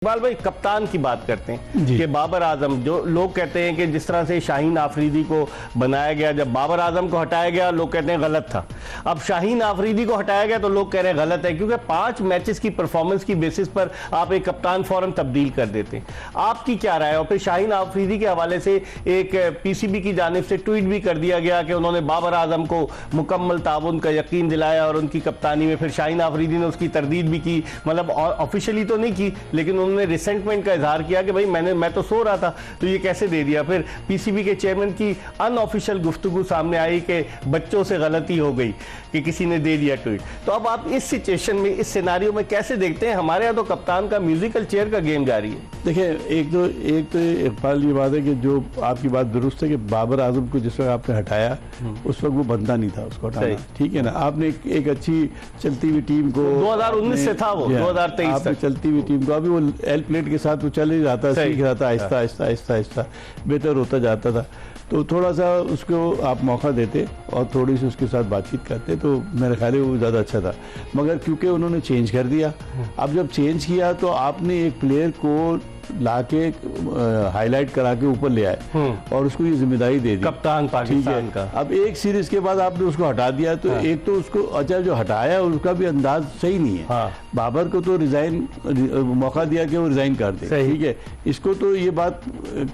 इकबाल भाई, कप्तान की बात करते हैं कि बाबर आजम, जो लोग कहते हैं कि जिस तरह से शाहीन आफरीदी को बनाया गया, जब बाबर आजम को हटाया गया लोग कहते हैं गलत था, अब शाहीन आफरीदी को हटाया गया तो लोग कह रहे हैं गलत है, क्योंकि 5 मैचेस की परफॉर्मेंस की बेसिस पर आप एक कप्तान फौरन तब्दील कर देते हैं। आपकी क्या राय है? और फिर शाहीन आफरीदी के हवाले से एक पीसीबी की जानिब से ट्वीट भी कर दिया गया कि उन्होंने बाबर आजम को मुकम्मल ताउन का यकीन दिलाया और उनकी कप्तानी में फिर शाहीन आफरीदी ने उसकी तरदीद भी की, मतलब ऑफिशियली तो नहीं की लेकिन उन्होंने रिसेंटमेंट का इजहार किया कि भाई मैं तो सो रहा था तो ये कैसे दे दिया। फिर पीसीबी के चेयरमैन की अनऑफिशियल गुफ्तगू सामने आई कि बच्चों से गलती हो गई कि किसी ने दे दिया ट्वीट। तो अब आप इस सिचुएशन में, इस सिनारियो में कैसे देखते हैं? हमारे यहाँ तो कप्तान का म्यूजिकल चेयर का गेम जारी है। देखिए, एक तो इकबाल ये बात है कि जो आपकी बात दुरुस्त है कि बाबर आजम को जिस वक्त आपने हटाया उस वक्त वो बंदा नहीं था उसको हटाना, ठीक है ना। आपने एक अच्छी चलती हुई टीम को 2019 से था वो 2023 तक चलती हुई टीम को, अभी वो एल प्लेट के साथ वो चल ही रहा था, सीख रहा था, आहिस्ता आहिस्ता आहिस्ता आहिस्ता बेहतर होता जाता था। तो थोड़ा सा उसको आप मौका देते और थोड़ी सी उसके साथ बातचीत करते तो मेरे ख्याल है वो ज़्यादा अच्छा था। मगर क्योंकि उन्होंने चेंज कर दिया, अब जब चेंज किया तो आपने एक प्लेयर को लाके हाईलाइट करा के ऊपर ले आए और उसको ये जिम्मेदारी दे दी कप्तान पाकिस्तान का। अब एक सीरीज के बाद आपने उसको हटा दिया तो एक तो उसको अच्छा जो हटाया उसका भी अंदाज सही नहीं है। बाबर को तो रिजाइन मौका दिया कि वो रिजाइन कर दे, ठीक है। इसको तो ये बात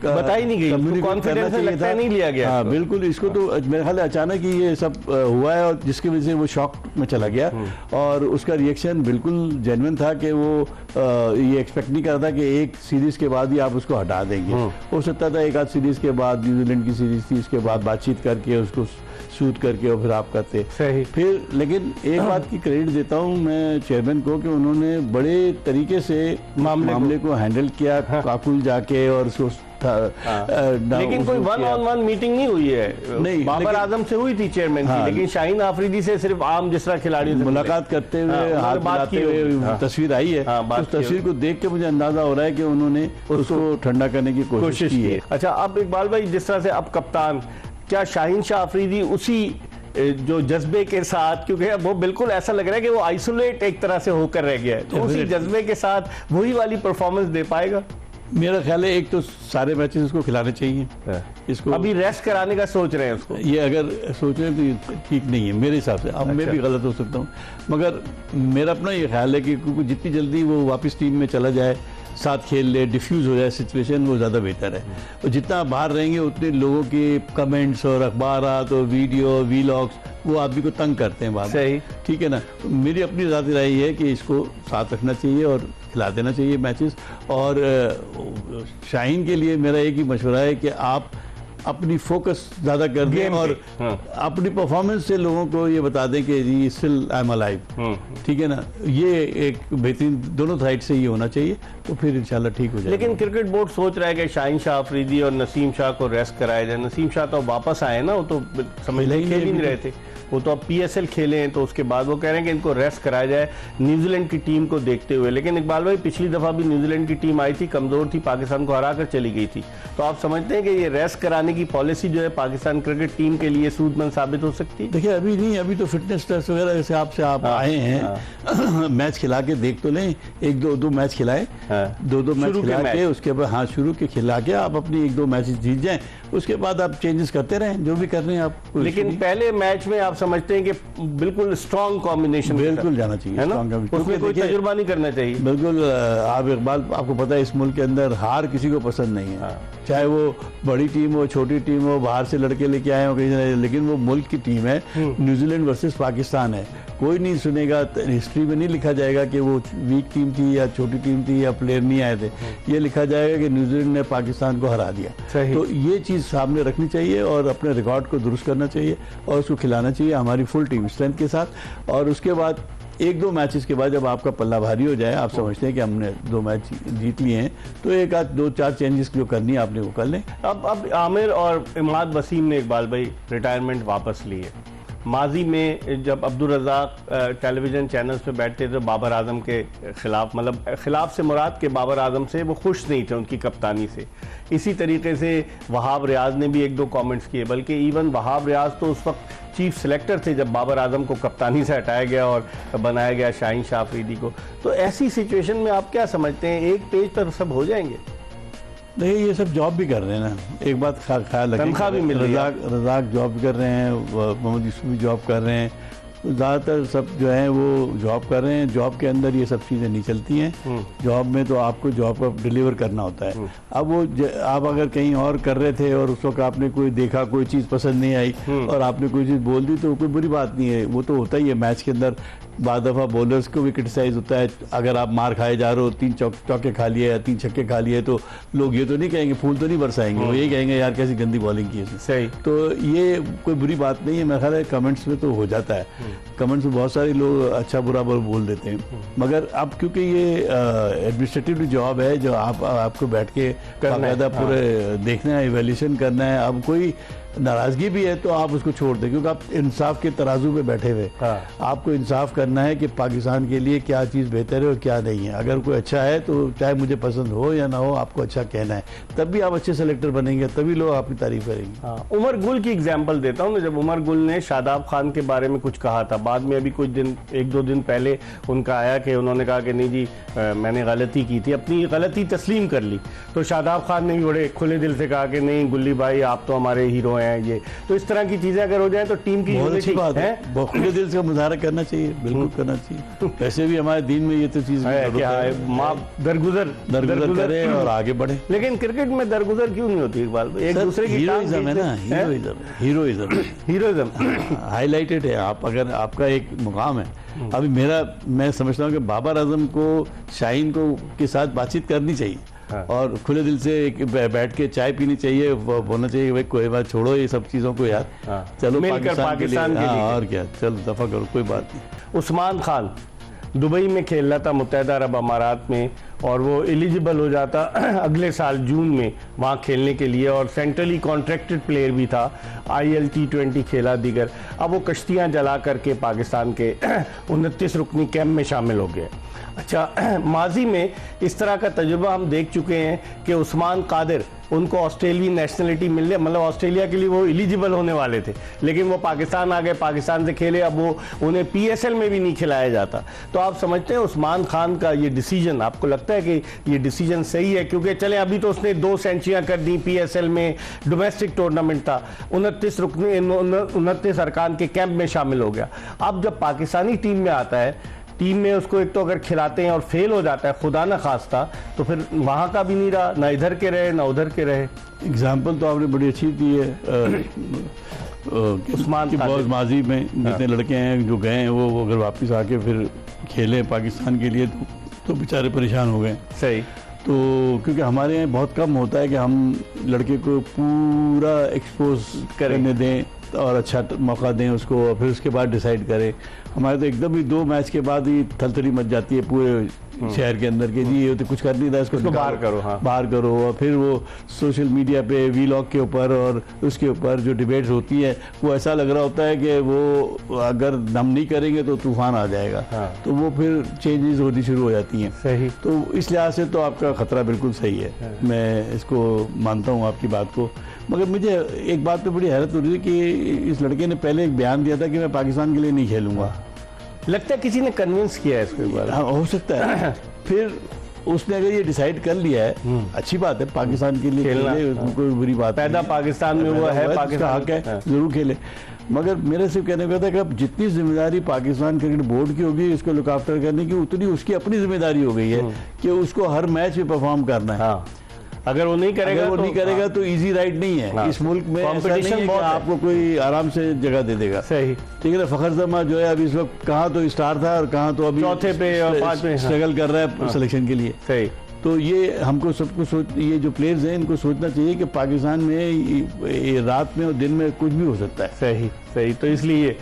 बताई नहीं गई, कॉन्फिडेंस लगता नहीं लिया गया। हाँ बिल्कुल, इसको तो मेरे ख्याल अचानक ही ये सब हुआ है और जिसकी वजह से वो शॉक में चला गया और उसका रिएक्शन बिल्कुल जेन्युइन था कि वो ये एक्सपेक्ट नहीं कर रहा था कि एक सीरीज के बाद ही आप उसको हटा देंगे। हो सकता था एक आध सीरीज के बाद, न्यूजीलैंड की सीरीज थी, उसके बाद बातचीत करके उसको शूट करके और फिर आप करते फिर। लेकिन एक बात की क्रेडिट देता हूँ मैं चेयरमैन को कि उन्होंने बड़े तरीके से मामले को हैंडल किया, काकुल जाके और उसको लेकिन कोई 1-on-1 मीटिंग नहीं हुई है। नहीं, बाबर आजम से हुई थी चेयरमैन की, लेकिन शाहीन आफरीदी से सिर्फ आम जिस तरह खिलाड़ियों से मुलाकात करते हुए हाथ मिलाते हुए तस्वीर आई है। उस तस्वीर को देख के मुझे अंदाजा हो रहा है कि उन्होंने उसको ठंडा करने की कोशिश की है। अच्छा, अब इकबाल भाई, जिस तरह से अब कप्तान, क्या शाहीन शाह आफरीदी उसी जो जज्बे के साथ, क्योंकि वो बिल्कुल ऐसा लग रहा है कि वो आइसोलेट एक तरह से होकर रह गया है, तो उसी जज्बे के साथ वही वाली परफॉर्मेंस दे पाएगा? मेरा ख्याल है एक तो सारे मैचेस इसको खिलाने चाहिए। इसको अभी रेस्ट कराने का सोच रहे हैं उसको, ये अगर सोच रहे हैं तो ये ठीक नहीं है मेरे हिसाब से। अब मैं भी गलत हो सकता हूँ, मगर मेरा अपना ये ख्याल है कि जितनी जल्दी वो वापस टीम में चला जाए, साथ खेल ले, डिफ्यूज़ हो जाए सिचुएशन, वो ज़्यादा बेहतर है। और जितना बाहर रहेंगे उतने लोगों के कमेंट्स और अखबारात और वीडियो वीलॉग्स वो आदमी को तंग करते हैं बाद में, ठीक है ना। मेरी अपनी ज़ाती राय है कि इसको साथ रखना चाहिए और खिला देना चाहिए मैचेस। और शाहीन के लिए मेरा एक ही मशवरा है कि आप अपनी फोकस ज़्यादा कर दें और अपनी परफॉर्मेंस से लोगों को ये बता दें कि जी स्टिल आई एम अलाइव, ठीक है ना। ये एक बेहतरीन दोनों साइड से ये होना चाहिए तो फिर इंशाल्लाह ठीक हो जाएगा। लेकिन क्रिकेट बोर्ड सोच रहा है कि शाहीन शाह आफरीदी और नसीम शाह को रेस्ट कराया जाए। नसीम शाह तो वापस आए ना, वो तो समझ खेल ही नहीं रहे थे, वो तो अब पीएसएल खेले हैं, तो उसके बाद वो कह रहे हैं कि इनको रेस्ट कराया जाए न्यूजीलैंड की टीम को देखते हुए। लेकिन इकबाल भाई, पिछली दफा भी न्यूजीलैंड की टीम आई थी, कमजोर थी, पाकिस्तान को हरा कर चली गई थी। तो आप समझते हैं कि ये रेस्ट कराने की पॉलिसी जो है पाकिस्तान क्रिकेट टीम के लिए सूदमंद साबित हो सकती है? देखिए, अभी नहीं, अभी तो फिटनेस टेस्ट वगैरह जैसे आपसे आप आए हैं मैच खिला के देख तो लें, 1-2 मैच खिलाए, 2 मैच खिला के उसके बाद शुरू के खिला के आप अपनी 1-2 मैच जीत जाएं, उसके बाद आप चेंजेस करते रहें जो भी कर रहे हैं आप। लेकिन पहले मैच में आप समझते हैं कि बिल्कुल स्ट्रॉन्ग कॉम्बिनेशन बिल्कुल जाना चाहिए, है ना, उसमें कोई तजुर्बा नहीं करना चाहिए। बिल्कुल। आप इकबाल, आपको पता है इस मुल्क के अंदर हार किसी को पसंद नहीं है, चाहे वो बड़ी टीम हो, छोटी टीम हो, बाहर से लड़के लेके आए हो कहीं, लेकिन वो मुल्क की टीम है। न्यूजीलैंड वर्सेस पाकिस्तान है, कोई नहीं सुनेगा, हिस्ट्री में नहीं लिखा जाएगा कि वो वीक टीम थी या छोटी टीम थी या प्लेयर नहीं आए थे। ये लिखा जाएगा कि न्यूजीलैंड ने पाकिस्तान को हरा दिया। तो ये चीज़ सामने रखनी चाहिए और अपने रिकॉर्ड को दुरुस्त करना चाहिए और उसको खिलाना चाहिए हमारी फुल टीम स्ट्रेंथ के साथ। और उसके बाद 1-2 मैचेस के बाद जब आपका पल्ला भारी हो जाए, आप समझते हैं कि हमने 2 मैच जीत लिए हैं, तो 1-2-4 चेंजेस जो करनी है आपने वो कर लें। अब आमिर और इमाद वसीम ने, इकबाल भाई, रिटायरमेंट वापस ली है, माजी में जब अब्दुल रज़ाक टेलीविज़न चैनल्स पे बैठते थे बाबर आजम के ख़िलाफ़, मतलब ख़िलाफ़ से मुराद के बाबर आजम से वो खुश नहीं थे उनकी कप्तानी से। इसी तरीके से वहाब रियाज ने भी एक दो कमेंट्स किए, बल्कि इवन वहाब रियाज तो उस वक्त चीफ सेलेक्टर थे जब बाबर आजम को कप्तानी से हटाया गया और बनाया गया शाहीन शाह अफरीदी को। तो ऐसी सिचुएशन में आप क्या समझते हैं, एक पेज पर सब हो जाएंगे? नहीं, ये सब जॉब भी कर रहे हैं ना, एक बात ख्याल रखिए, तनख्वाह भी मिल रही है। रज़ाक जॉब भी कर रहे हैं, मोहम्मद यूसुफ भी जॉब कर रहे हैं, तो ज़्यादातर सब जो है वो जॉब कर रहे हैं। जॉब के अंदर ये सब चीज़ें नहीं चलती हैं। जॉब में तो आपको जॉब को डिलीवर करना होता है। अब वो आप अगर कहीं और कर रहे थे और उस वक्त आपने कोई देखा, कोई चीज़ पसंद नहीं आई और आपने कोई चीज़ बोल दी, तो कोई बुरी बात नहीं है, वो तो होता ही है मैच के अंदर। बाद दफ़ा बॉलर्स को भी क्रिटिसाइज होता है, अगर आप मार खाए जा रहे हो, 3 चौके खा लिए या 3 छक्के खा लिए, तो लोग ये तो नहीं कहेंगे, फूल तो नहीं बरसाएंगे, वो यही कहेंगे यार कैसी गंदी बॉलिंग की है। सही। तो ये कोई बुरी बात नहीं है, मेरा ख्याल है कमेंट्स में तो हो जाता है। कमेंट्स में बहुत सारे लोग अच्छा बुरा बोल देते हैं, मगर अब क्योंकि ये एडमिनिस्ट्रेटिव जॉब है जो आपको बैठ के बाकायदा पूरे देखना है, इवैल्यूएशन करना है। अब कोई नाराजगी भी है तो आप उसको छोड़ दें, क्योंकि आप इंसाफ के तराजू पे बैठे हुए, आपको इंसाफ करना है कि पाकिस्तान के लिए क्या चीज़ बेहतर है और क्या नहीं है। अगर कोई अच्छा है तो चाहे मुझे पसंद हो या ना हो, आपको अच्छा कहना है, तब भी आप अच्छे सेलेक्टर बनेंगे, तभी लोग आपकी तारीफ करेंगे। उमर गुल की एग्जाम्पल देता हूँ ना, जब उमर गुल ने शादाब खान के बारे में कुछ कहा था, बाद में अभी कुछ दिन 1-2 दिन पहले उनका आया कि उन्होंने कहा कि नहीं जी मैंने गलती की थी, अपनी गलती तस्लीम कर ली। तो शादाब खान ने भी बड़े खुले दिल से कहा कि नहीं गुल्ली भाई आप तो हमारे हीरो हैं। ये तो इस तरह की चीजें अगर हो जाए तो टीम की बहुत अच्छी बात है, बहुत खुले दिल से मुजाहरा करना चाहिए, बिल्कुल करना चाहिए। वैसे भी हमारे दीन में ये तो चीज दरगुजर करें और आगे बढ़े। लेकिन क्रिकेट में दरगुजर क्यों नहीं होती इकबाल? एक दूसरे की हीरोइज्म है ना, हीरोइज्म हाईलाइटेड है। आप अगर आपका एक मुकाम है, अभी मैं समझता हूँ कि बाबर आजम को शाहीन को के साथ बातचीत करनी चाहिए और खुले दिल से बैठ के चाय पीनी चाहिए, बोलना चाहिए भाई कोई बात छोड़ो ये सब चीज़ों को यार, चलो पाकिस्तान के लिए, और क्या, चलो दफा करो, कोई बात नहीं। उस्मान खान दुबई में खेल रहा था मुत्तहिदा अरब अमारात में, और वो एलिजिबल हो जाता अगले साल जून में वहाँ खेलने के लिए, और सेंट्रली कॉन्ट्रैक्टेड प्लेयर भी था, IL T20 खेला दीगर। अब वो कश्तियाँ जला करके पाकिस्तान के 29 रुकनी कैंप में शामिल हो गए। अच्छा, माजी में इस तरह का तजुर्बा हम देख चुके हैं कि उस्मान कादिर, उनको ऑस्ट्रेलियन नेशनलिटी मिलने, मतलब ऑस्ट्रेलिया के लिए वो एलिजिबल होने वाले थे, लेकिन वो पाकिस्तान आ गए, पाकिस्तान से खेले, अब वो उन्हें PSL में भी नहीं खिलाया जाता। तो आप समझते हैं उस्मान खान का ये डिसीजन, आपको लगता है कि ये डिसीजन सही है? क्योंकि चले अभी तो उसने 2 सेंचुरियाँ कर दी, PSL में डोमेस्टिक टूर्नामेंट था, 29 अरकान के कैंप में शामिल हो गया। अब जब पाकिस्तानी टीम में आता है, टीम में उसको एक तो अगर खिलाते हैं और फेल हो जाता है खुदा न खास्ता, तो फिर वहाँ का भी नहीं रहा, ना इधर के रहे ना उधर के रहे। एग्जाम्पल तो आपने बड़ी अच्छी दी है। उस्मान की बहुत माजी में जितने लड़के हैं जो गए हैं, वो अगर वापस आके फिर खेले पाकिस्तान के लिए तो बेचारे परेशान हो गए। सही। तो क्योंकि हमारे यहाँ बहुत कम होता है कि हम लड़के को पूरा एक्सपोज करने दें और अच्छा मौका दें उसको, और फिर उसके बाद डिसाइड करें। हमारे तो एकदम ही 2 मैच के बाद ही थलथली मच जाती है पूरे शहर के अंदर के, जी ये तो कुछ कर नहीं था, इसको बाहर करो। बाहर करो। और फिर वो सोशल मीडिया पे वीलॉग के ऊपर और उसके ऊपर जो डिबेट्स होती है, वो ऐसा लग रहा होता है कि वो अगर दम नहीं करेंगे तो तूफान आ जाएगा। तो वो फिर चेंजेस होनी शुरू हो जाती हैं। सही। तो इस लिहाज से तो आपका खतरा बिल्कुल सही है, मैं इसको मानता हूँ आपकी बात को। मगर मुझे एक बात पे बड़ी हैरत हो रही है कि इस लड़के ने पहले एक बयान दिया था कि मैं पाकिस्तान के लिए नहीं खेलूंगा। लगता है किसी ने कन्विंस किया है इसके बारे में। हो सकता है। फिर उसने अगर ये डिसाइड कर लिया है, अच्छी बात है, पाकिस्तान के लिए खेले, कोई बुरी बात, पैदा पाकिस्तान में हुआ है, पाकिस्तान हक है, जरूर खेले। मगर मेरे सिर्फ कहने का था कि अब जितनी जिम्मेदारी पाकिस्तान क्रिकेट बोर्ड की होगी इसको लुक आफ्टर करने की, उतनी उसकी अपनी जिम्मेदारी हो गई है कि उसको हर मैच में परफॉर्म करना है। अगर वो नहीं करेगा तो इजी राइड नहीं है। इस मुल्क में कंपटीशन बहुत, आपको कोई आराम से जगह दे देगा। सही। ठीक है ना। फखर जमा जो है अभी इस वक्त कहाँ तो स्टार था और कहाँ तो अभी चौथे पे और 5वें स्ट्रगल कर रहा है सिलेक्शन के लिए। सही। तो ये हमको सबको ये जो प्लेयर्स हैं इनको सोचना चाहिए कि पाकिस्तान में रात में और दिन में कुछ भी हो सकता है। सही। तो इसलिए